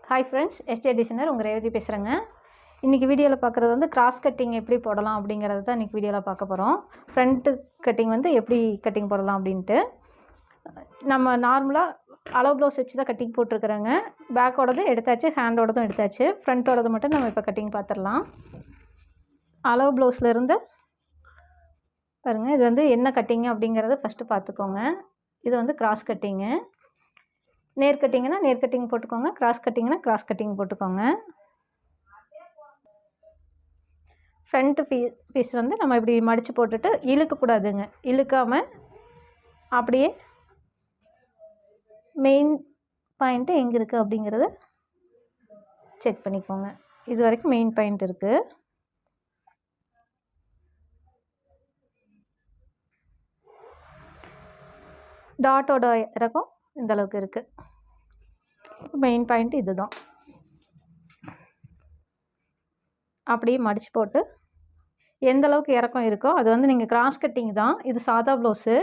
Hi friends, SJ designer உங்கள் ரேவதி பேசுகிறேங்க. இன்றைக்கி வீடியோவில் பார்க்குறது வந்து கிராஸ் கட்டிங் எப்படி போடலாம் அப்படிங்கிறது தான் இன்றைக்கி வீடியோவில் பார்க்க போகிறோம். ஃப்ரண்ட்டு கட்டிங் வந்து எப்படி கட்டிங் போடலாம் அப்படின்ட்டு. நம்ம நார்மலாக அளவு ப்ளவுஸ் வச்சு தான் கட்டிங் போட்டிருக்கிறேங்க. பேக்கோடது எடுத்தாச்சு, ஹேண்டோடதும் எடுத்தாச்சு. ஃப்ரண்ட்டோடது மட்டும் நம்ம இப்போ கட்டிங் பார்த்துடலாம். அளவு ப்ளவுஸ்லேருந்து பாருங்கள், இது வந்து என்ன கட்டிங்கு அப்படிங்கிறத ஃபஸ்ட்டு பார்த்துக்கோங்க. இது வந்து கிராஸ் கட்டிங்கு. நேர் கட்டிங்கன்னா நேர் கட்டிங் போட்டுக்கோங்க, கிராஸ் கட்டிங்கன்னா கிராஸ் கட்டிங் போட்டுக்கோங்க. ஃப்ரண்ட் பீஸ் வந்து நம்ம இப்படி மடித்து போட்டுட்டு இழுக்கக்கூடாதுங்க. இழுக்காமல் அப்படியே மெயின் பாயிண்ட்டு எங்கே இருக்குது அப்படிங்கிறத செக் பண்ணிக்கோங்க. இது வரைக்கும் மெயின் பாயிண்ட் இருக்குது. டாட்டோட இறக்கம் இந்த அளவுக்கு இருக்குது. மெயின் பாயிண்ட் இது தான். அப்படியே மடித்து போட்டு எந்த அளவுக்கு இறக்கம் இருக்கோ அது வந்து நீங்கள் கிராஸ் கட்டிங் தான். இது சாதா ப்ளவுஸு,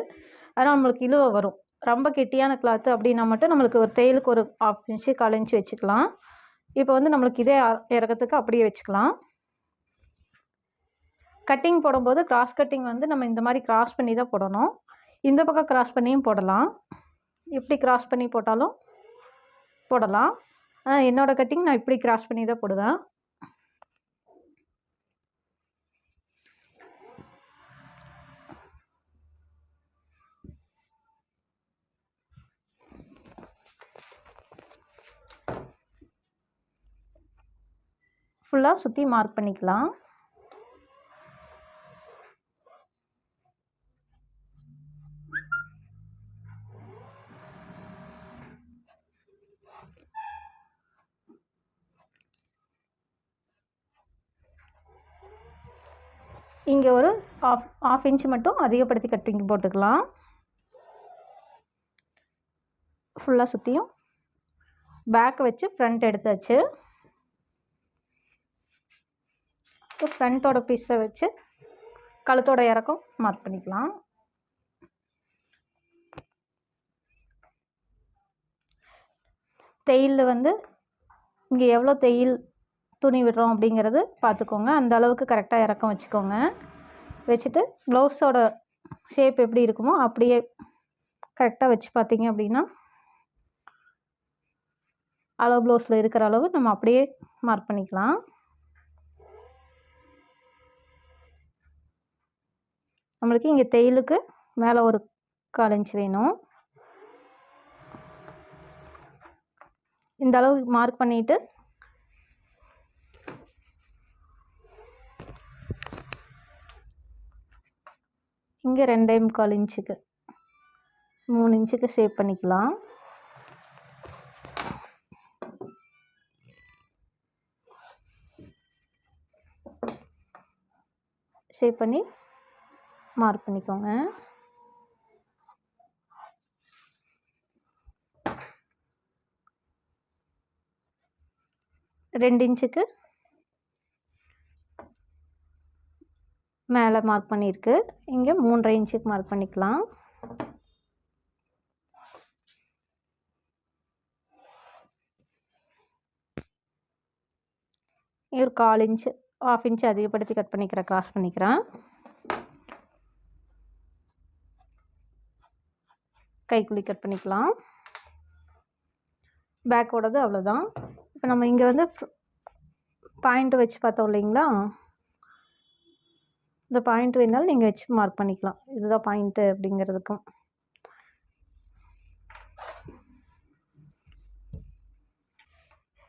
ஆனால் நம்மளுக்கு இழுவை வரும். ரொம்ப கெட்டியான கிளாத்து அப்படின்னா மட்டும் நம்மளுக்கு ஒரு தையலுக்கு ஒரு 1/2 இன்ச்சு 1/4 இன்ச்சு வச்சுக்கலாம். இப்போ வந்து நம்மளுக்கு இதே இறக்கத்துக்கு அப்படியே வச்சுக்கலாம். கட்டிங் போடும்போது கிராஸ் கட்டிங் வந்து நம்ம இந்த மாதிரி கிராஸ் பண்ணி தான் போடணும். இந்த பக்கம் கிராஸ் பண்ணியும் போடலாம், இப்படி கிராஸ் பண்ணி போட்டாலும் போடலாம். என்னோடய கட்டிங் நான் இப்படி கிராஸ் பண்ணி தான் போடுவேன். ஃபுல்லாக சுற்றி மார்க் பண்ணிக்கலாம். இங்கே ஒரு ஆஃப் இன்ச்சு மட்டும் அதிகப்படுத்தி கட்டிங் போட்டுக்கலாம். ஃபுல்லாக சுற்றியும் பேக் வச்சு ஃப்ரண்ட் எடுத்தாச்சு. இப்போ ஃப்ரண்ட்டோட பீஸை வச்சு கழுத்தோட இறக்கம் மார்க் பண்ணிக்கலாம். தையல் வந்து இங்கே எவ்வளோ தையல் துணி விடுறோம் அப்படிங்கிறது பார்த்துக்கோங்க. அந்த அளவுக்கு கரெக்டாக இறக்கம் வச்சுக்கோங்க. வச்சுட்டு ப்ளவுஸோட ஷேப் எப்படி இருக்குமோ அப்படியே கரெக்டாக வச்சு பார்த்தீங்க அப்படின்னா அளவு ப்ளவுஸில் இருக்கிற அளவு நம்ம அப்படியே மார்க் பண்ணிக்கலாம். நம்மளுக்கு இங்கே தையலுக்கு மேலே ஒரு 1/4 இன்ச் வேணும். இந்த அளவு மார்க் பண்ணிவிட்டு இங்கே 2.25 இன்ச்சுக்கு 3 இன்ச்சுக்கு ஷேப் பண்ணிக்கலாம். ஷேப் பண்ணி மார்க் பண்ணிக்கோங்க. ரெண்டு இன்ச்சுக்கு மேலே மார்க் பண்ணியிருக்கு. இங்கே 3.5 இன்ச்சுக்கு மார்க் பண்ணிக்கலாம். ஒரு 1/4 இன்ச்சு 1/2 இன்ச்சு அதிகப்படுத்தி கட் பண்ணிக்கிறேன், கிராஸ் பண்ணிக்கிறேன். கைக்குழி கட் பண்ணிக்கலாம். பேக்கோடது அவ்வளோதான். இப்போ நம்ம இங்கே வந்து பாயிண்ட் வச்சு பார்த்தோம் இல்லைங்களா, இந்த பாயிண்ட் வேணாலும் நீங்கள் வச்சு மார்க் பண்ணிக்கலாம். இதுதான் பாயிண்ட்டு அப்படிங்கிறதுக்கும்.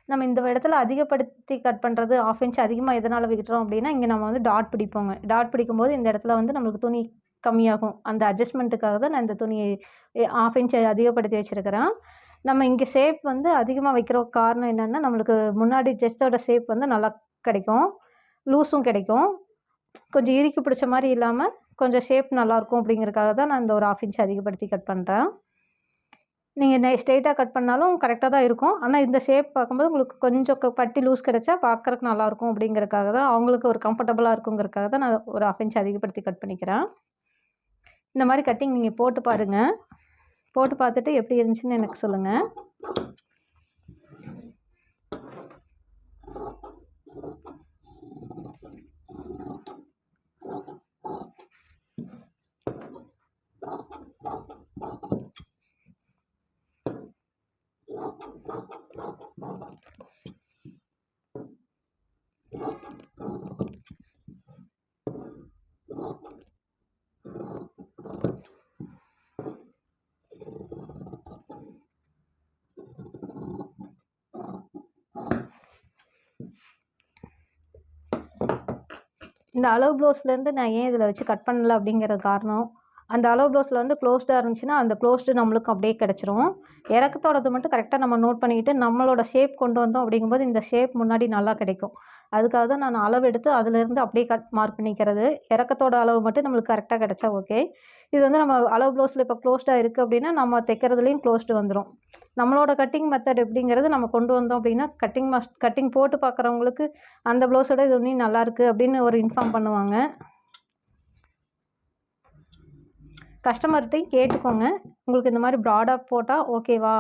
நம்ம இந்த இடத்துல அதிகப்படுத்தி கட் பண்ணுறது 1/2 இன்ச் அதிகமாக எதனால் விட்டுறோம் அப்படின்னா, இங்கே நம்ம வந்து டாட் பிடிப்போங்க. டாட் பிடிக்கும்போது இந்த இடத்துல வந்து நம்மளுக்கு துணி கம்மியாகும். அந்த அட்ஜஸ்ட்மெண்ட்டுக்காக தான் நான் இந்த துணியை 1/2 இன்ச் அதிகப்படுத்தி வச்சுருக்கிறேன். நம்ம இங்கே ஷேப் வந்து அதிகமாக வைக்கிற காரணம் என்னென்னா, நம்மளுக்கு முன்னாடி செஸ்ட்டோட ஷேப் வந்து நல்லா கிடைக்கும், லூஸும் கிடைக்கும். கொஞ்சம் இறுக்கி பிடிச்ச மாதிரி இல்லாமல் கொஞ்சம் ஷேப் நல்லாயிருக்கும் அப்படிங்கிறதுக்காக தான் நான் இந்த ஒரு 1/2 இன்ச் அதிகப்படுத்தி கட் பண்ணுறேன். நீங்கள் ஸ்ட்ரெயிட்டாக கட் பண்ணாலும் கரெக்டாக தான் இருக்கும். ஆனால் இந்த ஷேப் பார்க்கும்போது உங்களுக்கு கொஞ்சம் பட்டி லூஸ் கிடச்சா பார்க்குறக்கு நல்லாயிருக்கும் அப்படிங்கிறதுக்காக தான், அவங்களுக்கு ஒரு கம்ஃபர்டபுளாக இருக்குங்கிறதுக்காக தான் நான் ஒரு 1/2 இன்ச் அதிகப்படுத்தி கட் பண்ணிக்கிறேன். இந்த மாதிரி கட்டிங் நீங்கள் போட்டு பாருங்கள். போட்டு பார்த்துட்டு எப்படி இருந்துச்சுன்னு எனக்கு சொல்லுங்கள். இந்த அளவு ப்ளவுஸ்லேருந்து நான் ஏன் இதில் வச்சு கட் பண்ணல அப்படிங்கிற காரணம், அந்த அளவு ப்ளவுஸில் வந்து க்ளோஸ்டாக இருந்துச்சுன்னா அந்த க்ளோஸ்டு நம்மளுக்கு அப்படியே கிடச்சிரும். இறக்கத்தோடது மட்டும் கரெக்டாக நம்ம நோட் பண்ணிக்கிட்டு நம்மளோட ஷேப் கொண்டு வந்தோம் அப்படிங்கும்போது இந்த ஷேப் முன்னாடி நல்லா கிடைக்கும். அதுக்காக தான் நான் அளவு எடுத்து அதிலேருந்து அப்படியே மார்க் பண்ணிக்கிறது. இறக்கத்தோட அளவு மட்டும் நம்மளுக்கு கரெக்டாக கிடச்சா ஓகே. இது வந்து நம்ம அளவு ப்ளவுஸில் இப்போ க்ளோஸ்டாக இருக்குது அப்படின்னா நம்ம தைக்கிறதுலேயும் க்ளோஸ்டு வந்துடும். நம்மளோட கட்டிங் மெத்தட் எப்படிங்கிறது நம்ம கொண்டு வந்தோம் அப்படின்னா கட்டிங் போட்டு பார்க்குறவங்களுக்கு அந்த ப்ளவுஸோட இது இன்னும் நல்லாயிருக்கு அப்படின்னு ஒரு இன்ஃபார்ம் பண்ணுவாங்க. கஸ்டமர்கிட்டையும் கேட்டுக்கோங்க, உங்களுக்கு இந்த மாதிரி ப்ராடாக போட்டால் ஓகேவா,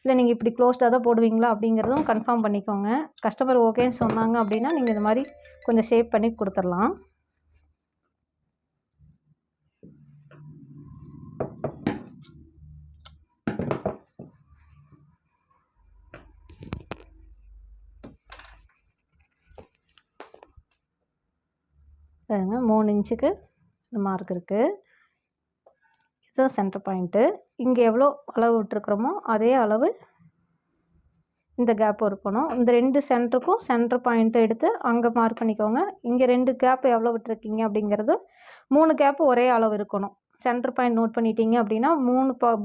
இல்லை நீங்கள் இப்படி க்ளோஸ்டாக தான் போடுவீங்களா அப்படிங்கிறதும் கன்ஃபார்ம் பண்ணிக்கோங்க. கஸ்டமர் ஓகேன்னு சொன்னாங்க அப்படின்னா நீங்கள் இந்த மாதிரி கொஞ்சம் ஷேப் பண்ணி கொடுத்துடலாம். பாருங்க 3 இன்ச்சுக்கு மார்க் இருக்குது. இதுதான் சென்டர் பாயிண்ட்டு. இங்கே எவ்வளோ அளவு விட்டுருக்குறோமோ அதே அளவு இந்த கேப் இருக்கணும். இந்த 2 சென்டருக்கும் சென்டர் பாயிண்ட்டை எடுத்து அங்கே மார்க் பண்ணிக்கோங்க. இங்கே 2 கேப் எவ்வளோ விட்டுருக்கீங்க அப்படிங்கிறது 3 கேப்பு ஒரே அளவு இருக்கணும். சென்டர் பாயிண்ட் நோட் பண்ணிட்டீங்க அப்படின்னா 3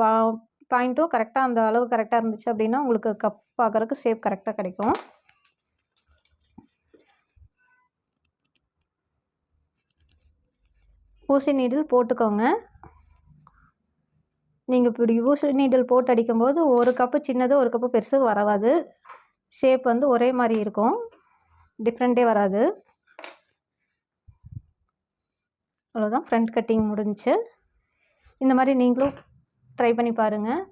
பாயிண்ட்டும் கரெக்டாக அந்த அளவு கரெக்டாக இருந்துச்சு அப்படின்னா உங்களுக்கு கப் பார்க்குறதுக்கு ஷேப் கரெக்டாக கிடைக்கும். ஊசி நீடில் போட்டுக்கோங்க. நீங்கள் இப்படி ஊசி நீடில் போட்டு அடிக்கும்போது ஒரு கப்பு சின்னது ஒரு கப்பு பெருசு வராது. ஷேப் வந்து ஒரே மாதிரி இருக்கும், டிஃப்ரெண்ட்டே வராது. அவ்வளோதான், ஃப்ரண்ட் கட்டிங் முடிஞ்சிச்சு. இந்த மாதிரி நீங்களும் ட்ரை பண்ணி பாருங்கள்.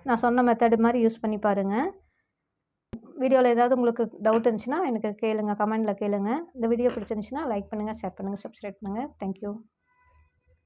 நான் சொன்ன மெத்தடு மாதிரி யூஸ் பண்ணி பாருங்கள். வீடியோவில் ஏதாவது உங்களுக்கு டவுட் இருந்துச்சுன்னா எனக்கு கேளுங்க, கமெண்டில் கேளுங்க. இந்த வீடியோ பிடிச்சிருந்துச்சுன்னா லைக் பண்ணுங்கள், ஷேர் பண்ணுங்கள், சப்ஸ்கிரைப் பண்ணுங்கள். தேங்க்யூ.